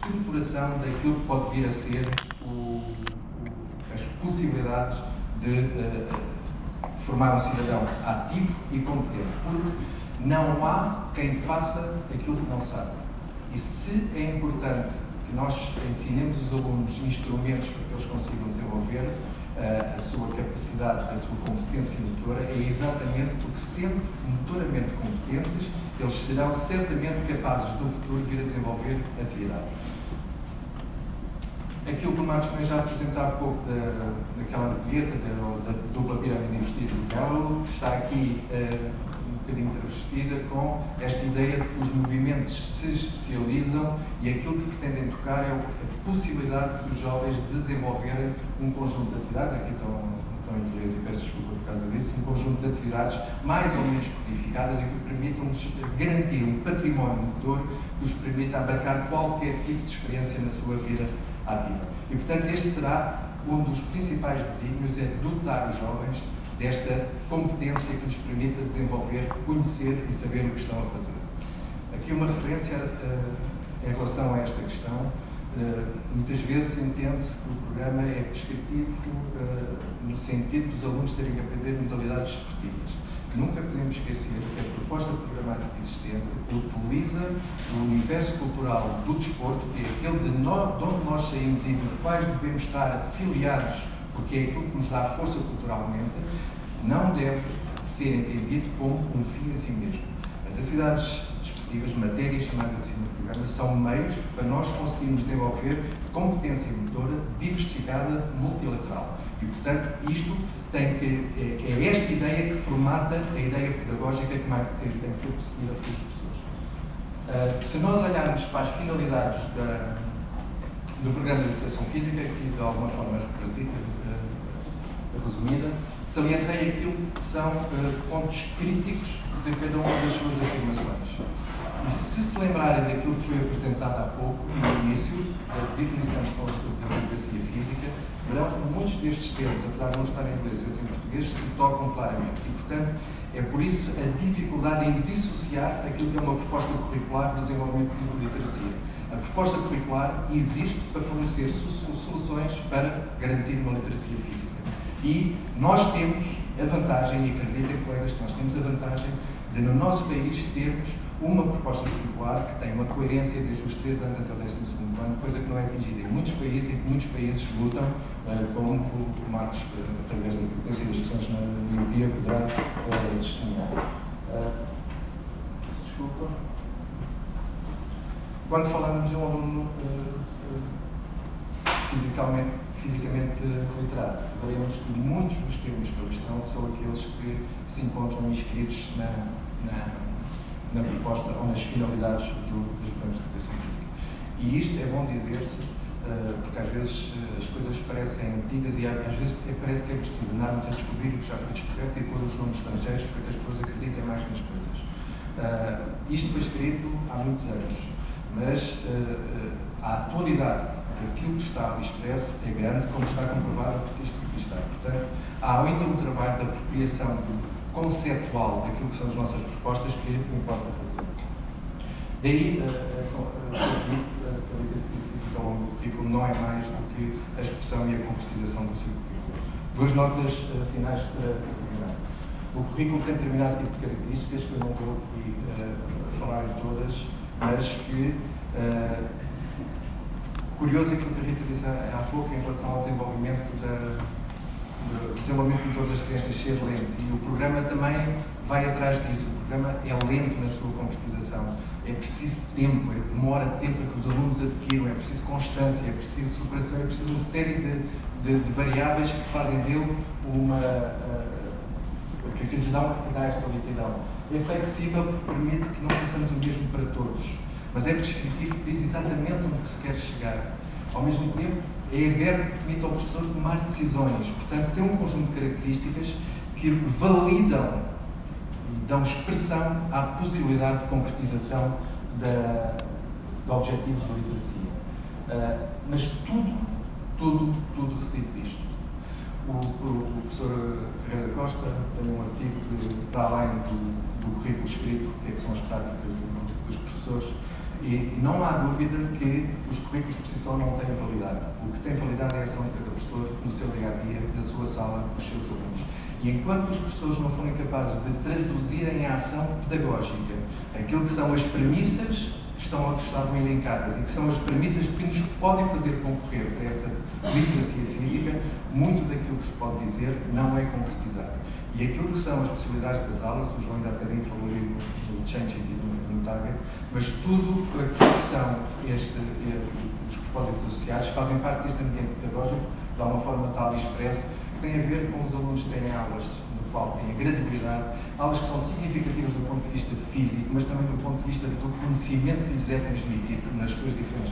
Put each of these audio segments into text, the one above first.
estruturação daquilo que pode vir a ser as possibilidades de formar um cidadão ativo e competente, porque não há quem faça aquilo que não sabe. E se é importante que nós ensinemos os alunos instrumentos para que eles consigam desenvolver a sua capacidade, a sua competência motora, é exatamente porque, sendo motoramente competentes, eles serão certamente capazes no futuro de vir a desenvolver atividade. Aquilo que o Marcos também já apresentou há pouco daquela ampulheta, da dupla pirâmide invertida do Gallo, está aqui um bocadinho travestida com esta ideia de que os movimentos se especializam e aquilo que pretendem tocar é a possibilidade dos jovens desenvolverem um conjunto de atividades, aqui estão em inglês e peço desculpa por causa disso, um conjunto de atividades mais ou menos codificadas e que permitam-nos garantir um património motor que os permita abarcar qualquer tipo de experiência na sua vida ativa. E, portanto, este será um dos principais desígnios, é dotar os jovens desta competência que lhes permita desenvolver, conhecer e saber o que estão a fazer. Aqui uma referência em relação a esta questão. Muitas vezes entende-se que o programa é prescritivo no sentido dos alunos terem que aprender modalidades esportivas. Nunca podemos esquecer que a proposta programática existente utiliza o universo cultural do desporto, que é aquele de onde nós saímos e dos quais devemos estar afiliados, porque é aquilo que nos dá força culturalmente, não deve ser entendido como um fim a si mesmo. As atividades desportivas, matérias chamadas assim no programa, são meios para nós conseguirmos desenvolver competência motora diversificada, multilateral. E, portanto, isto é esta ideia que formata a ideia pedagógica que tem que ser percebida pelos professores. Se nós olharmos para as finalidades do programa de educação física, aqui de alguma forma resumida, salientei aquilo que são pontos críticos de cada uma das suas afirmações. E se lembrarem daquilo que foi apresentado há pouco, no início, da definição da educacia física, verão que muitos destes termos, apesar de não estar em inglês e outro em português, se tocam claramente. E, portanto, é por isso a dificuldade em dissociar aquilo que é uma proposta curricular do desenvolvimento de literacia. A proposta curricular existe para fornecer soluções para garantir uma literacia física. E nós temos a vantagem, e acreditem, colegas, que nós temos a vantagem de, no nosso país, termos uma proposta curricular que tem uma coerência desde os 3 anos até o 12º ano, coisa que não é atingida em muitos países e que muitos países lutam, como o Marcos, através da potência das questões na miopia, poderá testemunhar. Desculpa. Quando falamos de um aluno fisicamente literado, veremos que muitos dos temas que ali estão são aqueles que se encontram inscritos na proposta ou nas finalidades dos programas de educação física. E isto é bom dizer-se, porque às vezes as coisas parecem antigas e às vezes parece que é preciso andarmos a descobrir o que já foi descoberto e pôr os nomes estrangeiros para que as pessoas acreditem mais nas coisas. Isto foi escrito há muitos anos, mas a atualidade daquilo que está ali expresso é grande, como está comprovado porque isto aqui está. Portanto, há ainda um trabalho de apropriação conceptual daquilo que são as nossas propostas que importa fazer. Daí, a literacia física ao longo do currículo não é mais do que a expressão e a concretização do seu currículo. 2 notas finais para terminar. O currículo tem determinado tipo de características que eu não vou aqui falar em todas, mas que curioso aquilo que a Rita disse há pouco em relação ao desenvolvimento motor das crianças ser lento, e o programa também vai atrás disso. O programa é lento na sua concretização, é preciso tempo, demora tempo para que os alunos adquiram, é preciso constância, é preciso superação, é preciso uma série de variáveis que fazem dele que lhes dá esta lentidão. É flexível porque permite que não façamos o mesmo para todos, mas é prescritivo, que diz exatamente onde se quer chegar. Ao mesmo tempo, é aberto, permite ao professor tomar decisões. Portanto, tem um conjunto de características que validam e dão expressão à possibilidade de concretização de objetivos de literacia. Mas tudo reside disto. O professor Ferreira da Costa tem um artigo que, para além do currículo escrito, que são as práticas dos professores, E não há dúvida que os currículos por si só não têm validade. O que tem validade é a ação de cada professor no seu dia-a-dia, na sua sala, com os seus alunos. E enquanto os professores não forem capazes de traduzir em ação pedagógica aquilo que são as premissas que estavam elencadas e que são as premissas que nos podem fazer concorrer a essa literacia física, muito daquilo que se pode dizer não é concretizado. E aquilo que são as possibilidades das aulas, o João ainda há bocadinho falou no Change e no Target, mas tudo aquilo que são os propósitos associados fazem parte deste ambiente pedagógico de alguma forma tal e expresso, que tem a ver com os alunos terem aulas no qual têm a gratuidade, aulas que são significativas do ponto de vista físico, mas também do ponto de vista do conhecimento que lhes é transmitido nas suas diferentes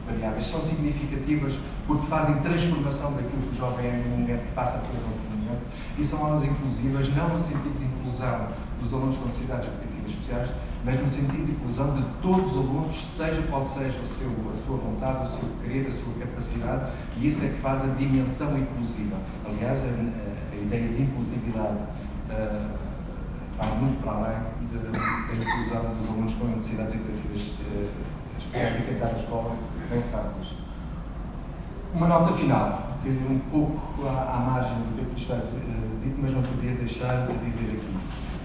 variáveis. São significativas porque fazem transformação daquilo que o jovem é num momento que passa a ser outro momento, e são aulas inclusivas, não no sentido de inclusão dos alunos com necessidades educativas especiais, mas no sentido de inclusão de todos os alunos, seja qual seja a sua vontade, o seu querer, a sua capacidade, e isso é que faz a dimensão inclusiva. Aliás, a ideia de inclusividade vai muito para além da inclusão dos alunos com necessidades educativas especiais e quem está na escola bem sabe disto. Uma nota final, que um pouco à margem do que está dito, mas não podia deixar de dizer aqui.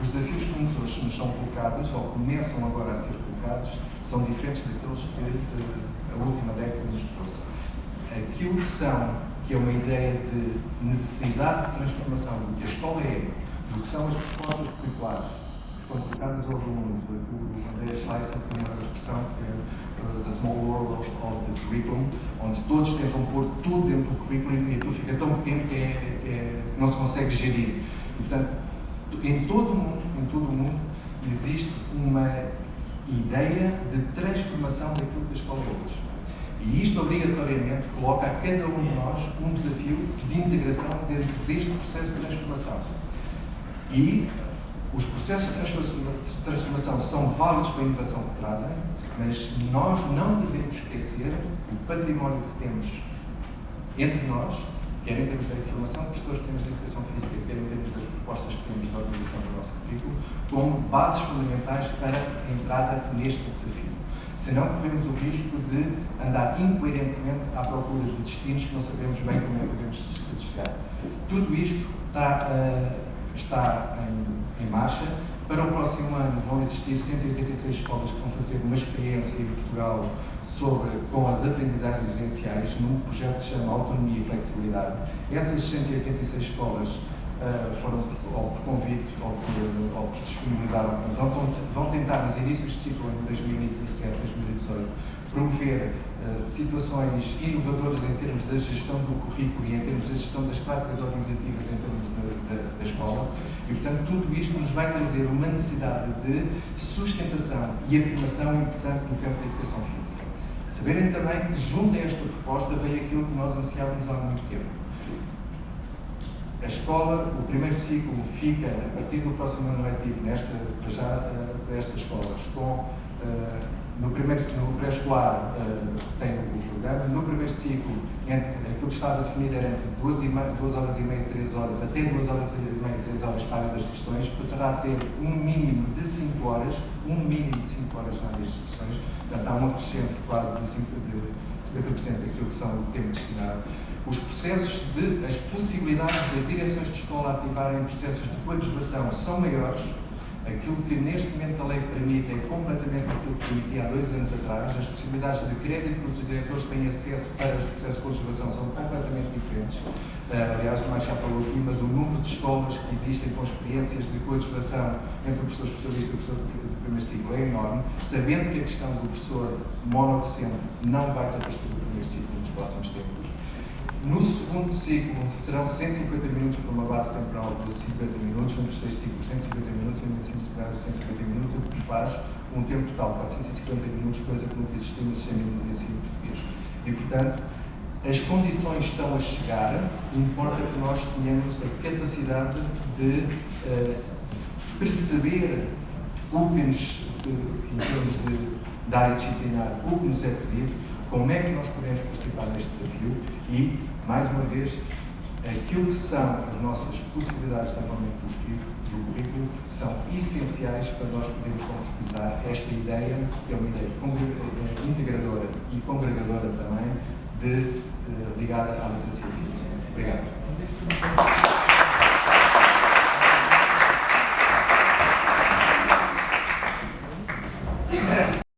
Os desafios que nos são colocados, ou começam agora a ser colocados, são diferentes daqueles que a última década nos trouxe. Aquilo que é uma ideia de necessidade de transformação do que a escola é, do que são as propostas curriculares que foram colocadas aos alunos. O André Schleicher tem uma expressão que é the small world of the curriculum, onde todos tentam pôr tudo dentro do currículo e aquilo fica tão pequeno que não se consegue gerir. E, portanto, em todo o mundo existe uma ideia de transformação daquilo que a escola é hoje. E isto obrigatoriamente coloca a cada um de nós um desafio de integração dentro deste processo de transformação. E os processos de transformação são válidos para a inovação que trazem, mas nós não devemos esquecer o património que temos entre nós, quer em termos da informação de professores que temos de educação física, quer em termos das propostas que temos da organização do nosso currículo, como bases fundamentais para a entrada neste desafio. Senão corremos o risco de andar incoerentemente à procura de destinos que não sabemos bem como é que podemos chegar. Tudo isto está em marcha. Para o próximo ano vão existir 186 escolas que vão fazer uma experiência em Portugal com as aprendizagens essenciais num projeto que se chama Autonomia e Flexibilidade. Essas 186 escolas foram, ou por convite, ou por disponibilizaram, vão tentar nos inícios de ciclo em 2017, 2018, promover situações inovadoras em termos da gestão do currículo e em termos da gestão das práticas organizativas em termos da escola. E, portanto, tudo isto nos vai trazer uma necessidade de sustentação e afirmação importante no campo da educação física. Saberem também que, junto a esta proposta, veio aquilo que nós ansiávamos há muito tempo. A escola, o primeiro ciclo, fica, a partir do próximo ano letivo, para estas escolas, no pré-escolar tem o programa, no primeiro ciclo, aquilo que estava definido era entre 2 horas e meia, 3 horas, até 2 horas e meia, 3 horas para a área das expressões, passará a ter um mínimo de 5 horas na área das expressões, portanto há um acrescento quase de 50% daquilo que são o tempo destinado. As possibilidades das direções de escola ativarem processos de coadjuvação são maiores. Aquilo que neste momento a lei permite é completamente aquilo que permitia há 2 anos atrás. As possibilidades de crédito que os diretores têm acesso para os processos de coadjuvação são completamente diferentes. Aliás, o Mike já falou aqui, mas o número de escolas que existem com experiências de coadjuvação entre o professor especialista e o professor de primeiro ciclo é enorme, sabendo que a questão do professor monodocente não vai desaparecer do primeiro ciclo nos próximos tempos. No segundo ciclo serão 150 minutos para uma base temporal de 50 minutos, no terceiro ciclo 150 minutos e no ensino secundário 150 minutos, o que faz um tempo total de 450 minutos, coisa que nunca existiu no sistema de ensino português. E, portanto, as condições estão a chegar, importa que nós tenhamos a capacidade de perceber o que nos, em termos de área disciplinar, o que nos é pedido, como é que nós podemos participar neste desafio e, mais uma vez, aquilo que são as nossas possibilidades de desenvolvimento do do currículo são essenciais para nós podermos concretizar esta ideia, que é uma ideia integradora e congregadora também, ligada à literacia física. Obrigado.